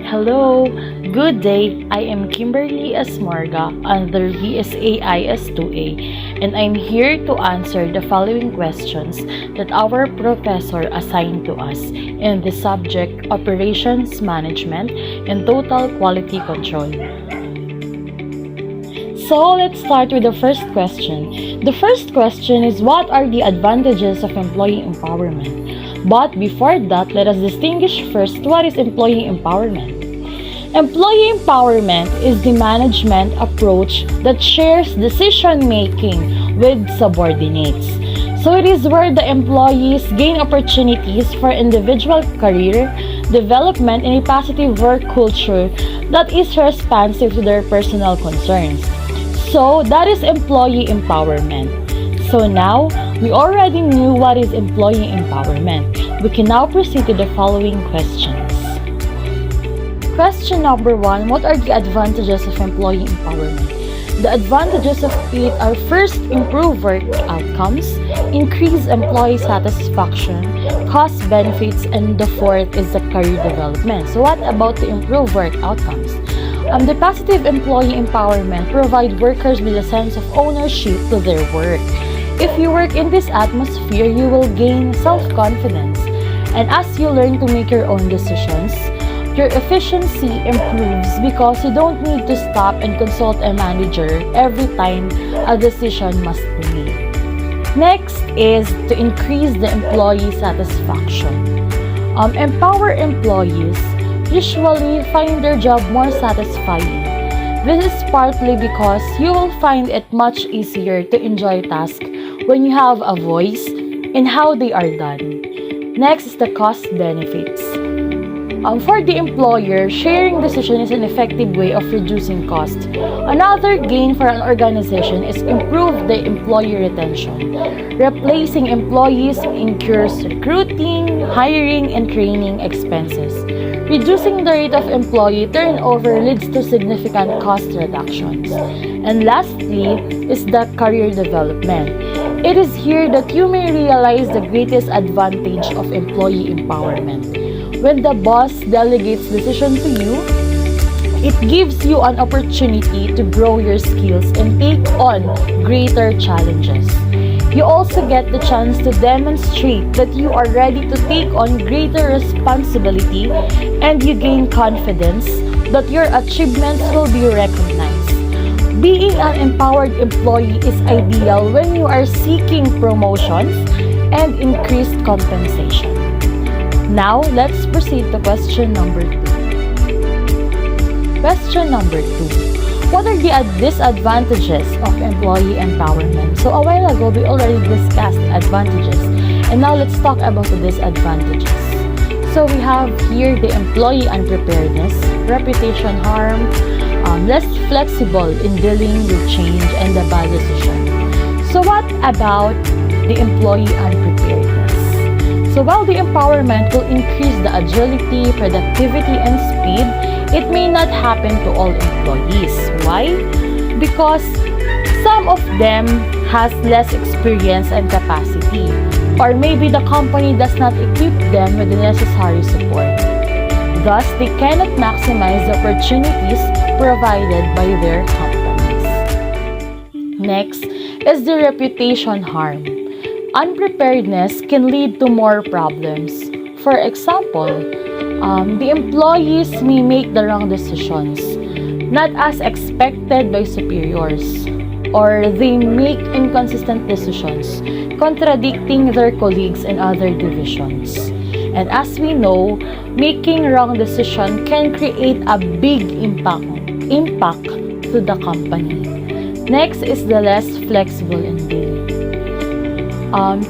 Hello, good day. I am Kimberly Esmarga under VSAIS2A, and I'm here to answer the following questions that our professor assigned to us in the subject Operations Management and Total Quality Control. So let's start with the first question. The first question is, what are the advantages of employee empowerment? But before that, let us distinguish first what is employee empowerment. Employee empowerment is the management approach that shares decision-making with subordinates. So it is where the employees gain opportunities for individual career development in a positive work culture that is responsive to their personal concerns. So that is employee empowerment. So now, we already knew what is employee empowerment. We can now proceed to the following questions. Question number 1, what are the advantages of employee empowerment? The advantages of it are first, improve work outcomes, increase employee satisfaction, cost benefits, and the fourth is the career development. So what about the improved work outcomes? The positive employee empowerment provide workers with a sense of ownership to their work. If you work in this atmosphere, you will gain self-confidence. And as you learn to make your own decisions, your efficiency improves because you don't need to stop and consult a manager every time a decision must be made. Next is to increase the employee satisfaction. Empower employees usually find their job more satisfying. This is partly because you will find it much easier to enjoy tasks when you have a voice in how they are done. Next is the cost benefits. For the employer, sharing decision is an effective way of reducing cost. Another gain for an organization is improve the employee retention. Replacing employees incurs recruiting, hiring, and training expenses. Reducing the rate of employee turnover leads to significant cost reductions. And lastly is the career development. It is here that you may realize the greatest advantage of employee empowerment. When the boss delegates decision to you, it gives you an opportunity to grow your skills and take on greater challenges. You also get the chance to demonstrate that you are ready to take on greater responsibility, and you gain confidence that your achievements will be recognized. Being an empowered employee is ideal when you are seeking promotions and increased compensation. Now, let's proceed to question number 2. Question number 2. What are the disadvantages of employee empowerment? So a while ago, we already discussed advantages. And now let's talk about the disadvantages. So we have here the employee unpreparedness, reputation harm, less flexible in dealing with change, and the bad decision. So what about the employee unpreparedness? So while the empowerment will increase the agility, productivity, and speed, it may not happen to all employees. Why? Because some of them has less experience and capacity, or maybe the company does not equip them with the necessary support. Thus, they cannot maximize the opportunities provided by their companies. Next is the reputation harm. Unpreparedness can lead to more problems. For example, the employees may make the wrong decisions, not as expected by superiors, or they make inconsistent decisions, contradicting their colleagues in other divisions. And as we know, making wrong decision can create a big impact to the company. Next is the less flexible in dealing.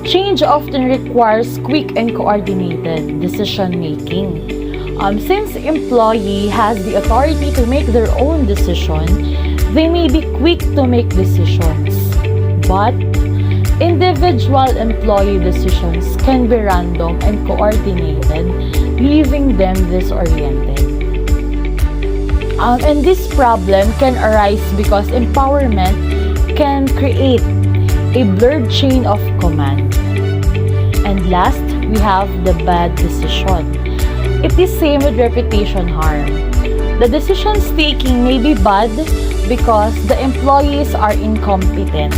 Change often requires quick and coordinated decision-making. Since employee has the authority to make their own decision, they may be quick to make decisions. But individual employee decisions can be random and coordinated, leaving them disoriented. And this problem can arise because empowerment can create a blurred chain of command. And last, we have the bad decision. It is same with reputation harm. The decisions taking may be bad because the employees are incompetent,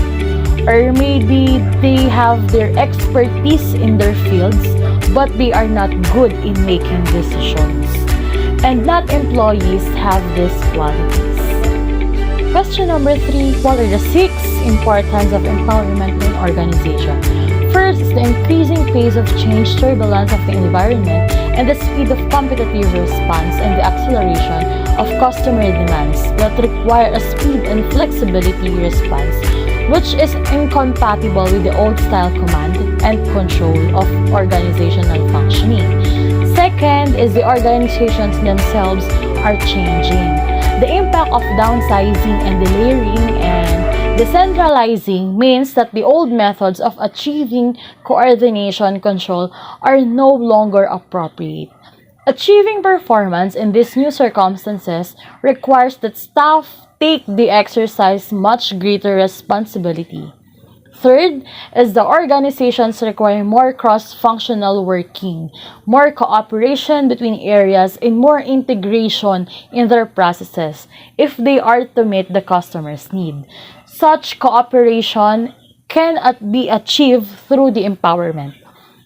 or maybe they have their expertise in their fields but they are not good in making decisions. And not employees have these qualities. Question number 3. What are the 6 importance of empowerment in organization? First is the increasing pace of change, turbulence of the environment, and the speed of competitive response and the acceleration of customer demands that require a speed and flexibility response, which is incompatible with the old style command and control of organizational functioning. Second is the organizations themselves are changing. The impact of downsizing and delayering and decentralizing means that the old methods of achieving coordination control are no longer appropriate. Achieving performance in these new circumstances requires that staff take the exercise much greater responsibility. Third is the organizations require more cross-functional working, more cooperation between areas, and more integration in their processes if they are to meet the customer's need. Such cooperation can be achieved through the empowerment.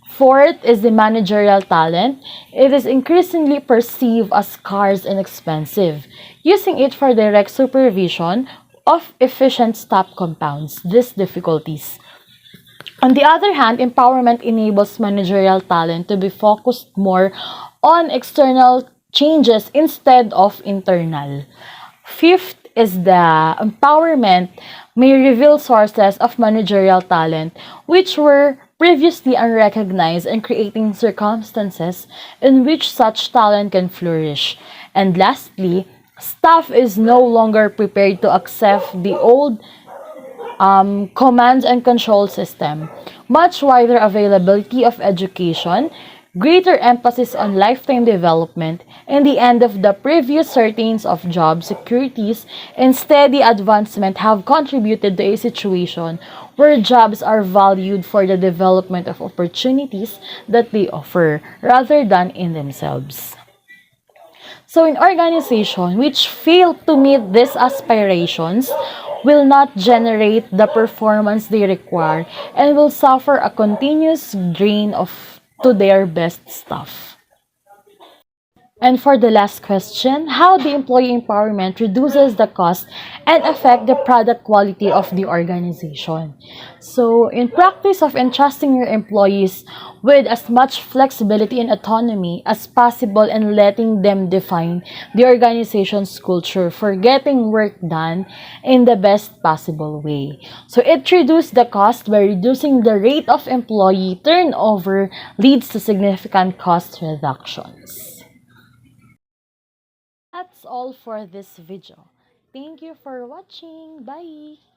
Fourth is the managerial talent. It is increasingly perceived as scarce and expensive. Using it for direct supervision of efficient staff compounds these difficulties. On the other hand, empowerment enables managerial talent to be focused more on external changes instead of internal. Fifth is the empowerment may reveal sources of managerial talent which were previously unrecognized and creating circumstances in which such talent can flourish. And lastly, staff is no longer prepared to accept the old command and control system. Much wider availability of education, greater emphasis on lifetime development, and the end of the previous certainties of job securities and steady advancement have contributed to a situation where jobs are valued for the development of opportunities that they offer rather than in themselves. So, in organizations which fail to meet these aspirations will not generate the performance they require and will suffer a continuous drain of to their best staff. And for the last question, how the employee empowerment reduces the cost and affect the product quality of the organization. So, in practice of entrusting your employees with as much flexibility and autonomy as possible and letting them define the organization's culture for getting work done in the best possible way. So, it reduces the cost by reducing the rate of employee turnover leads to significant cost reductions. That's all for this video. Thank you for watching. Bye!